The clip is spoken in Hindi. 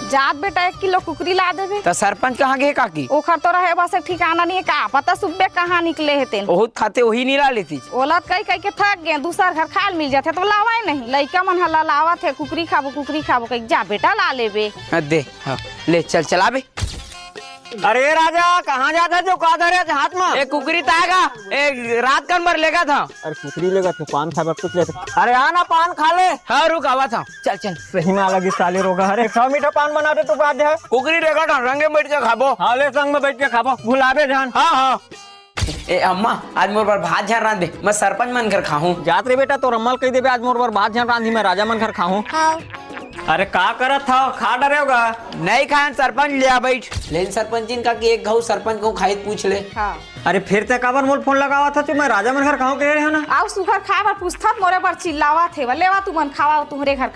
जात बेटा 1 किलो कुकरी ला देबे। तो सरपंच कहाँ गए काकी? ओखर तो रहे बस ठिकाना नहीं है का पता सुबह कहाँ निकले हेते। बहुत खाते वही नहीं ला लेती। ओला कई कई के थक गए, दूसर घर खाल मिल जाते तो लावा नहीं। लइका मन हला लावत है कुकरी खाबो कई जा बेटा ला लेबे। दे हाँ ले चल चला बे। अरे राजा कहाँ जाता जो का धरे हाथ में? एक कुकरी तागा एक रात कन भर लेगा था। अरे कुकरी लेगा तो पान खा कुछ ले। अरे आना पान खा ले। हाँ रुक आवा था। चल चल सही में अलग साले रोगा। अरे 100 मीठा पान बना दे तो बात है। कुकरी लेगा था रंगे बैठ के खाबो। हाँ ले संग में बैठ के खाबो भुलाबे जान। हाँ हाँ ए अम्मा आज मोर पर भात झार रांध दे, मैं सरपंच मन कर खाऊं। जात रे बेटा तो रम्मल कह देबे आज मोर पर भात झान रांधी मैं राजा मन घर खाऊं। अरे का करत था खा डरे होगा? नहीं खान सरपंच लिया बैठ। लेकिन सरपंच इनका कि एक घाव सरपंच को खाई पूछ ले। हाँ। अरे फिर ते काबर मोल फोन लगावा था तो मैं राजा मन घर खाऊं कह रहे हो ना। आओ सुखर खा पर पूछता मोरे पर चिल्लावा थे लेवा तू मन खावा तुम्हारे घर।